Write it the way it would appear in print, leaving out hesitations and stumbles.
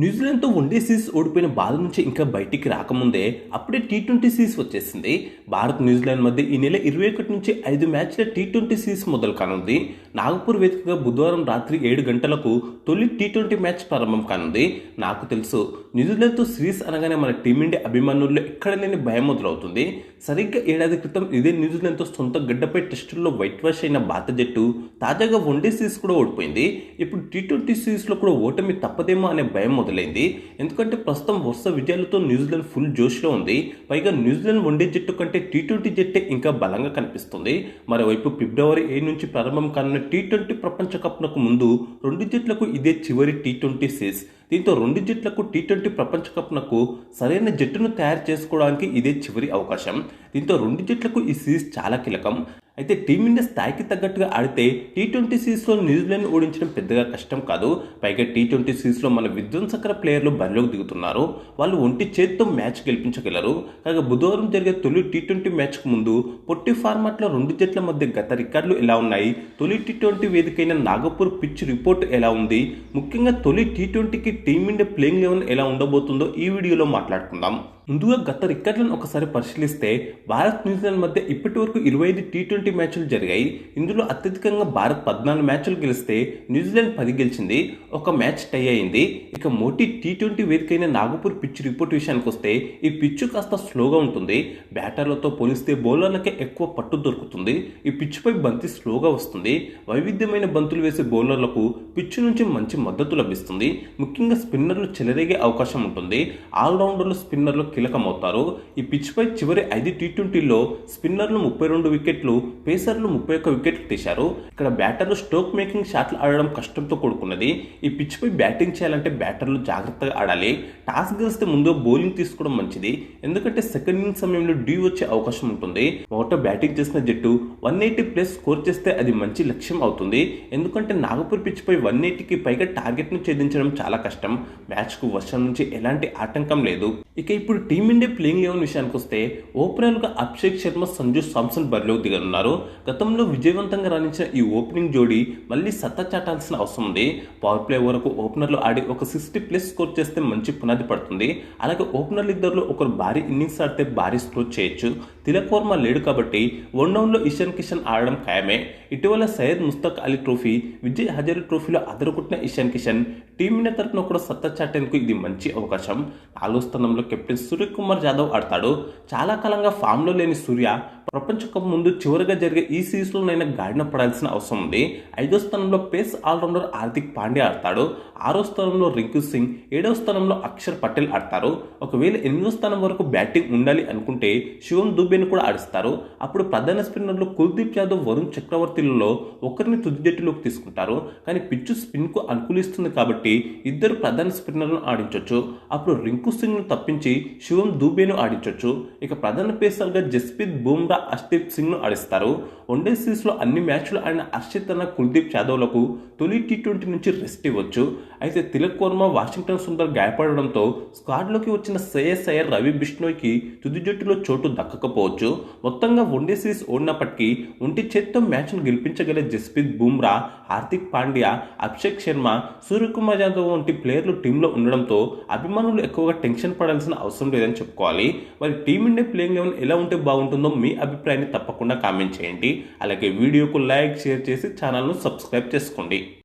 న్యూజిలాండ్తో one day series ఓడిపోయిన బాధ నుంచి ఇంకా బయటికి రాకముందే అప్పుడే టీ20 సిరీస్ వచ్చేసింది. భారత్ న్యూజిలాండ్ మధ్య ఈ నెల 21 నుంచి 5 మ్యాచ్ల టీ20 సిరీస్ మొదలు కానుంది. నాగపూర్ వేదికగా బుధవారం రాత్రి 7 గంటలకు తొలి టీ20 మ్యాచ్ ప్రారంభం కానుంది. నాకు తెలుసు, న్యూజిలాండ్తో సిరీస్ అనగానే మన టీమిండియా అభిమానుల్లో ఎక్కడ లేని భయం మొదలవుతుంది. సరిగ్గా ఏడాది క్రితం ఇదే న్యూజిలాండ్తో సొంత గడ్డపై టెస్టుల్లో వైట్ వాష్ అయిన భారత జట్టు తాజాగా వన్డే సిరీస్ కూడా ఓడిపోయింది. ఇప్పుడు టీ20 సిరీస్లో కూడా ఓటమి తప్పదేమో అనే భయం మొదలైంది. ఎందుకంటే ప్రస్తుతం వరుస విజయాలతో న్యూజిలాండ్ ఫుల్ జోష్లో ఉంది. పైగా న్యూజిలాండ్ వన్డే జట్టు కంటే టీ20 జట్టే ఇంకా బలంగా కనిపిస్తుంది. మరోవైపు ఫిబ్రవరి 7 నుంచి ప్రారంభం కానున్న టీ20 ప్రపంచ కప్నకు ముందు రెండు జట్లకు ఇదే చివరి టీ20 సిరీస్. దీంతో రెండు జట్లకు టీ20 ప్రపంచ కప్నకు సరైన జట్టును తయారు చేసుకోవడానికి ఇదే చివరి అవకాశం. దీంతో రెండు జట్లకు ఈ సిరీస్ చాలా కీలకం. అయితే టీమిండియా స్థాయికి తగ్గట్టుగా ఆడితే టీ20 సిరీస్లో న్యూజిలాండ్ ఓడించడం పెద్దగా కష్టం కాదు. పైగా టీ20 సిరీస్లో మన విధ్వంసకర ప్లేయర్లు బరిలోకి దిగుతున్నారు. వాళ్ళు ఒంటి చేతితో మ్యాచ్ గెలిపించగలరు. కాగా బుధవారం జరిగే తొలి టీ20 మ్యాచ్కు ముందు పొట్టి ఫార్మాట్లో రెండు జట్ల మధ్య గత రికార్డులు ఎలా ఉన్నాయి, తొలి టీ20 వేదికైన నాగపూర్ పిచ్ రిపోర్ట్ ఎలా ఉంది, ముఖ్యంగా తొలి టీ20కి టీమిండియా ప్లేయింగ్ 11 ఎలా ఉండబోతుందో ఈ వీడియోలో మాట్లాడుకుందాం. ముందుగా గత రికార్డులను ఒకసారి పరిశీలిస్తే భారత్ న్యూజిలాండ్ మధ్య ఇప్పటి వరకు 25 టీ20 మ్యాచ్లు జరిగాయి. ఇందులో అత్యధికంగా భారత్ 14 మ్యాచ్లు గెలిస్తే న్యూజిలాండ్ 10 గెలిచింది, ఒక మ్యాచ్ టై అయింది. ఇక మోటీ టీ20 వేదికైన నాగపూర్ పిచ్ రిపోర్ట్ విషయానికి వస్తే ఈ పిచ్ కాస్త స్లోగా ఉంటుంది. బ్యాటర్లతో పోలిస్తే బౌలర్లకే ఎక్కువ పట్టు దొరుకుతుంది. ఈ పిచ్పై బంతి స్లోగా వస్తుంది. వైవిధ్యమైన బంతులు వేసే బౌలర్లకు పిచ్ నుంచి మంచి మద్దతు లభిస్తుంది. ముఖ్యంగా స్పిన్నర్లు చెలరేగే అవకాశం ఉంటుంది. ఆల్రౌండర్లు స్పిన్నర్లు కీలకమవుతారు. ఈ పిచ్ పై చివరి 5 టీ20లో స్పిన్నర్లు 32 వికెట్లు, పేసర్లు 31 వికెట్లు తీశారు. ఇక్కడ బ్యాటర్లు స్ట్రోక్ మేకింగ్ షాట్లు ఆడడం కష్టంతో కూడుకున్నది. ఈ పిచ్ పై బ్యాటింగ్ చేయాలంటే బ్యాటర్లు జాగ్రత్తగా ఆడాలి. టాస్ గెలిస్తే ముందు బౌలింగ్ తీసుకోవడం మంచిది. ఎందుకంటే సెకండ్ ఇన్నింగ్స్ సమయంలో డ్యూ వచ్చే అవకాశం ఉంటుంది. మొదట బ్యాటింగ్ చేసిన జట్టు 180+ స్కోర్ చేస్తే అది మంచి లక్ష్యం అవుతుంది. ఎందుకంటే నాగపూర్ పిచ్ పై 180కి పైగా టార్గెట్ ను ఛేదించడం చాలా కష్టం. మ్యాచ్ కు వర్షం నుంచి ఎలాంటి ఆటంకం లేదు. ఇక ఇప్పుడు టీమిండియా ప్లేయింగ్ 11 విషయానికి వస్తే ఓపెనర్లుగా అభిషేక్ శర్మ, సంజు సామ్సన్ బరిలోకి దిగనున్నారు. గతంలో విజయవంతంగా రాణించిన ఈ ఓపెనింగ్ జోడీ మళ్ళీ సత్తా చాటాల్సిన అవసరం ఉంది. పవర్ ప్లే వరకు ఓపెనర్లు ఆడి ఒక 60+ స్కోర్ చేస్తే మంచి పునాది పడుతుంది. అలాగే ఓపెనర్లు ఇద్దరులో ఒకరు భారీ ఇన్నింగ్స్ ఆడితే భారీ స్కోర్ చేయొచ్చు. తిలక్ వర్మ లేడు కాబట్టి వన్ డౌన్లో ఇషాన్ కిషన్ ఆడడం ఖాయమే. ఇటీవల సయ్యద్ ముస్తక్ అలీ ట్రోఫీ, విజయ్ హజారే ట్రోఫీలో అదరగొట్టిన ఇషాన్ కిషన్ టీమిండియా తరఫున కూడా సత్తా చాటేందుకు ఇది మంచి అవకాశం. 4వ స్థానంలో కెప్టెన్ సూర్యకుమార్ యాదవ్ ఆడతాడు. చాలా కాలంగా ఫామ్లో లేని సూర్య ప్రపంచ కప్ ముందు చివరిగా జరిగే ఈ సిరీస్లోనైనా గాడిన పడాల్సిన అవసరం ఉంది. 5వ స్థానంలో పేస్ ఆల్రౌండర్ హార్దిక్ పాండ్యా ఆడతాడు. 6వ స్థానంలో రింకు సింగ్, 7వ స్థానంలో అక్షర్ పటేల్ ఆడతారు. ఒకవేళ 8వ స్థానం వరకు బ్యాటింగ్ ఉండాలి అనుకుంటే శివం దుబేను కూడా ఆడిస్తారు. అప్పుడు ప్రధాన స్పిన్నర్లు కుల్దీప్ యాదవ్, వరుణ్ చక్రవర్తిలలో ఒకరిని తుది జట్టులోకి తీసుకుంటారు. కానీ పిచ్చు స్పిన్కు అనుకూలిస్తుంది కాబట్టి ఇద్దరు ప్రధాన స్పిన్నర్లను ఆడించవచ్చు. అప్పుడు రింకు సింగ్ను తప్పించి శివం దుబేను ఆడించవచ్చు. ఇక ప్రధాన పేసర్గా జస్ప్రీత్ బుమ్రా, హర్షదీప్ సింగ్ను ఆడిస్తారు. వన్డే సిరీస్లో అన్ని మ్యాచ్లు ఆడిన హర్షిత్ అన్న కుల్దీప్ యాదవ్లకు తొలి టీ20 నుంచి రెస్ట్ ఇవ్వచ్చు. అయితే తిలక్ వర్మ, వాషింగ్టన్ సుందర్ గాయపడడంతో స్క్వాడ్లోకి వచ్చిన శ్రేయస్ అయ్యర్, రవి బిష్ణోయ్కి తుది జట్టులో చోటు దక్కకపోవచ్చు. మొత్తంగా వన్డే సిరీస్ ఓడినప్పటికీ ఒంటి చేత్తో మ్యాచ్ను గెలిపించగల జస్ప్రీత్ బుమ్రా, హార్దిక్ పాండ్యా, అభిషేక్ శర్మ, సూర్యకుమార్ యాదవ్ వంటి ప్లేయర్లు టీంలో ఉండడంతో అభిమానులు ఎక్కువగా టెన్షన్ పడాల్సిన అవసరం లేదని చెప్పుకోవాలి. మరి టీమిండియా ప్లేయింగ్ 11 ఎలా ఉంటే బాగుంటుందో మీ అభిప్రాయాన్ని తప్పకుండా కామెంట్ చేయండి. అలాగే వీడియోకు లైక్, షేర్ చేసి ఛానల్ను సబ్స్క్రైబ్ చేసుకోండి.